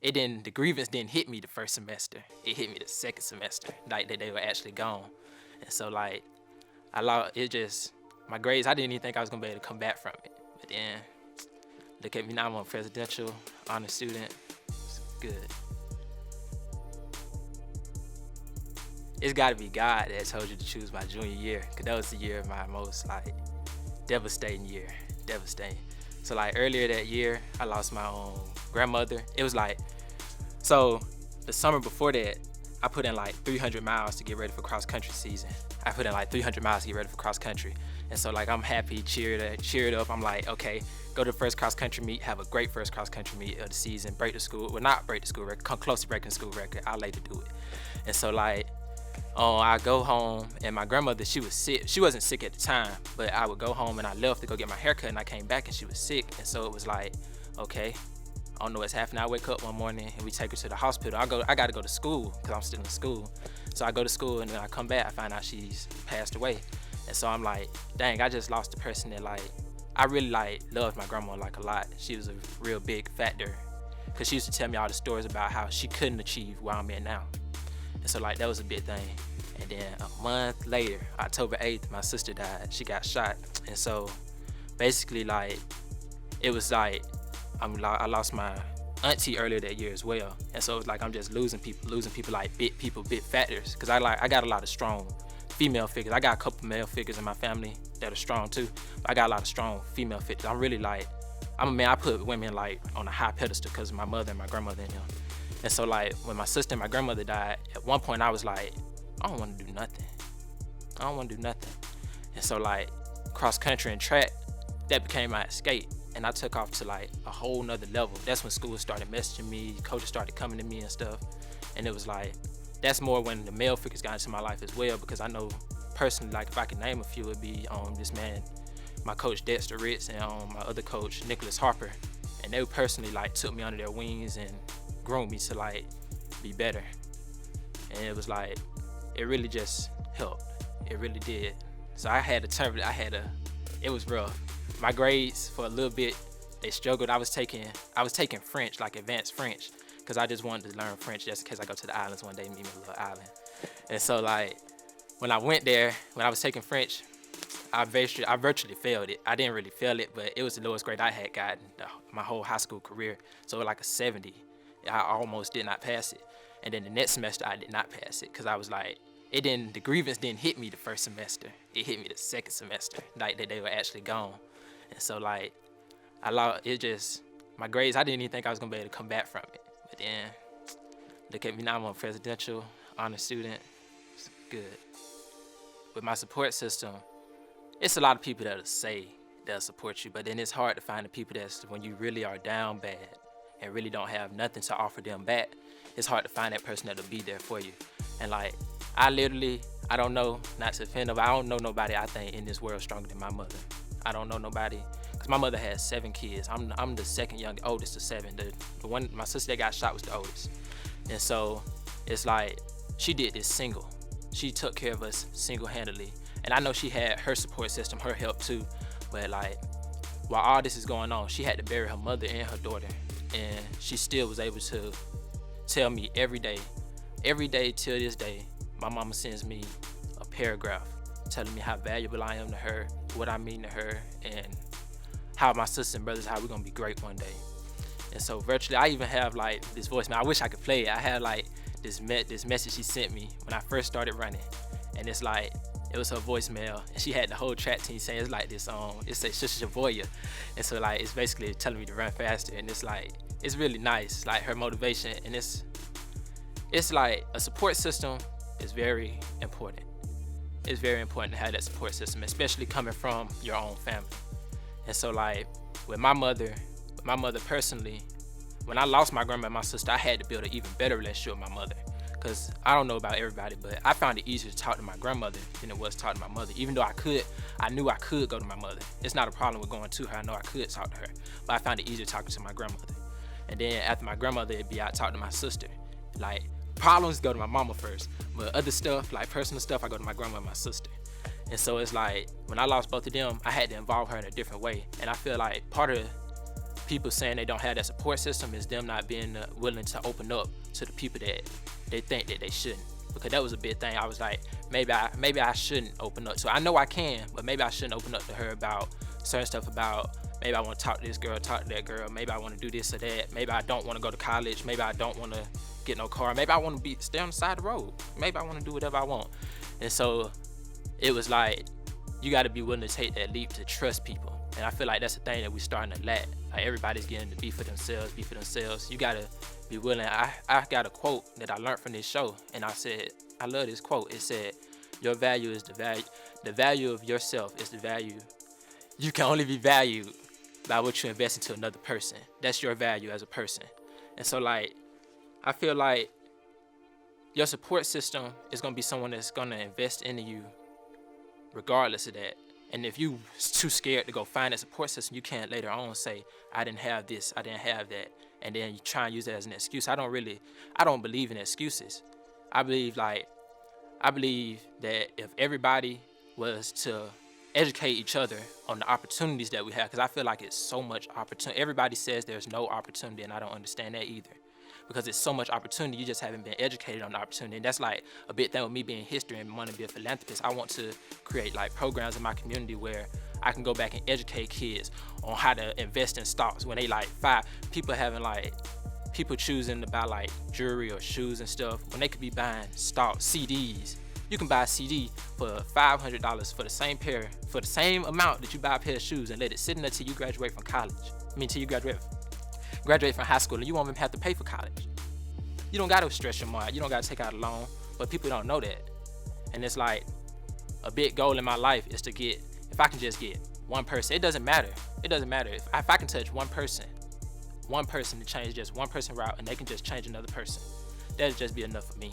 the grievance didn't hit me the first semester. It hit me the second semester, like that they were actually gone. And so like my grades, I didn't even think I was gonna be able to come back from it. But then look at me now, I'm a presidential honor student. It's good. It's gotta be God that told you to choose my junior year, cause that was the year of my most like devastating year. Devastating. So like earlier that year, I lost my own grandmother. It was like, so the summer before that, I put in like 300 miles to get ready for cross country season. I put in like 300 miles to get ready for cross country. And so like I'm happy, cheered up. I'm like, okay, go to the first cross country meet, have a great first cross country meet of the season, not break the school record, come close to breaking the school record. I'll later do it. And so like, I go home and my grandmother, she was sick. She wasn't sick at the time, but I would go home and I left to go get my haircut and I came back and she was sick. And so it was like, okay, I don't know what's happening. I wake up one morning and we take her to the hospital. I got to go to school because I'm still in school. So I go to school and then I come back, I find out she's passed away. And so I'm like, dang, I just lost a person that like, I really like loved my grandma like a lot. She was a real big factor because she used to tell me all the stories about how she couldn't achieve where I'm at now. And so like that was a big thing. And then a month later, October 8th, my sister died. She got shot. And so basically like, it was like, I lost my auntie earlier that year as well. And so it's like I'm just losing people like big factors. Cause I got a lot of strong female figures. I got a couple male figures in my family that are strong too. But I got a lot of strong female figures. I'm really like, I put women like on a high pedestal because of my mother and my grandmother and them. And so like when my sister and my grandmother died, at one point I was like, I don't want to do nothing. And so like cross country and track, that became my escape. And I took off to like a whole nother level. That's when schools started messaging me, coaches started coming to me and stuff. And it was like, that's more when the male figures got into my life as well, because I know personally, like if I could name a few, it'd be this man, my coach Dexter Ritz, and my other coach Nicholas Harper. And they personally like took me under their wings and groomed me to like be better. And it was like, it really just helped. It really did. So it was rough. My grades for a little bit, they struggled. I was taking French, like advanced French, because I just wanted to learn French just in case I go to the islands one day, meet me a little island. And so like, when I went there, when I was taking French, I virtually failed it. I didn't really fail it, but it was the lowest grade I had gotten my whole high school career. So like a 70. I almost did not pass it. And then the next semester, I did not pass it because I was like, the grievance didn't hit me the first semester. It hit me the second semester, like that they were actually gone. And so like, my grades, I didn't even think I was gonna be able to come back from it. But then, look at me now, I'm a presidential honor student. It's good. With my support system, it's a lot of people that'll say they'll support you, but then it's hard to find the people that's, when you really are down bad and really don't have nothing to offer them back, it's hard to find that person that'll be there for you. And like, I don't know, not to offend them, but I don't know nobody I think in this world stronger than my mother. I don't know nobody, because my mother has 7 kids. I'm the second oldest of 7. The one, my sister that got shot was the oldest. And so it's like, she did this single. She took care of us single-handedly. And I know she had her support system, her help too, but like, while all this is going on, she had to bury her mother and her daughter. And she still was able to tell me every day till this day, my mama sends me a paragraph telling me how valuable I am to her, what I mean to her, and how my sisters and brothers, how we're gonna be great one day. And so virtually, I even have like this voicemail. I wish I could play it. I had like this message she sent me when I first started running, and it's like, it was her voicemail, and she had the whole track team saying it's like this, it's a Shavoya. And so like, it's basically telling me to run faster, and it's like, it's really nice, like her motivation. And it's like, a support system is very important. It's very important to have that support system, especially coming from your own family. And so like, with my mother personally, when I lost my grandma and my sister, I had to build an even better relationship with my mother. Because I don't know about everybody, but I found it easier to talk to my grandmother than it was to talk to my mother. Even though I knew I could go to my mother. It's not a problem with going to her. I know I could talk to her. But I found it easier talking to my grandmother. And then after my grandmother, it'd be I talk to my sister. Like, problems go to my mama first. But other stuff, like personal stuff, I go to my grandma and my sister. And so it's like, when I lost both of them, I had to involve her in a different way. And I feel like people saying they don't have that support system is them not being willing to open up to the people that they think that they shouldn't. Because that was a big thing. I was like, maybe I shouldn't open up. So I know I can, but maybe I shouldn't open up to her about certain stuff, about maybe I want to talk to this girl, talk to that girl. Maybe I want to do this or that. Maybe I don't want to go to college. Maybe I don't want to get no car. Maybe I want to stay on the side of the road. Maybe I want to do whatever I want. And so it was like, you got to be willing to take that leap to trust people. And I feel like that's the thing that we're starting to lack. Like, everybody's getting to be for themselves. You got to be willing. I got a quote that I learned from this show, and I said, I love this quote. It said, your value is the value of yourself is the value. You can only be valued by what you invest into another person. That's your value as a person. And so, like, I feel like your support system is going to be someone that's going to invest into you regardless of that. And if you too scared to go find that support system, you can't later on say, I didn't have this, I didn't have that, and then you try and use that as an excuse. I don't believe in excuses. I believe that if everybody was to educate each other on the opportunities that we have, because I feel like it's so much opportunity. Everybody says there's no opportunity, and I don't understand that either. Because it's so much opportunity, you just haven't been educated on the opportunity. And that's like a big thing with me being history and wanting to be a philanthropist. I want to create like programs in my community where I can go back and educate kids on how to invest in stocks when they like 5. People choosing to buy like jewelry or shoes and stuff when they could be buying stocks, CDs. You can buy a CD for $500 for the same amount that you buy a pair of shoes, and let it sit in there till you graduate from college. Till you graduate from high school, and you won't even have to pay for college. You don't gotta stress your mind. You don't gotta take out a loan, but people don't know that. And it's like a big goal in my life is to get, if I can just get one person, it doesn't matter. If I can touch one person to change just one person route, and they can just change another person, that'll just be enough for me.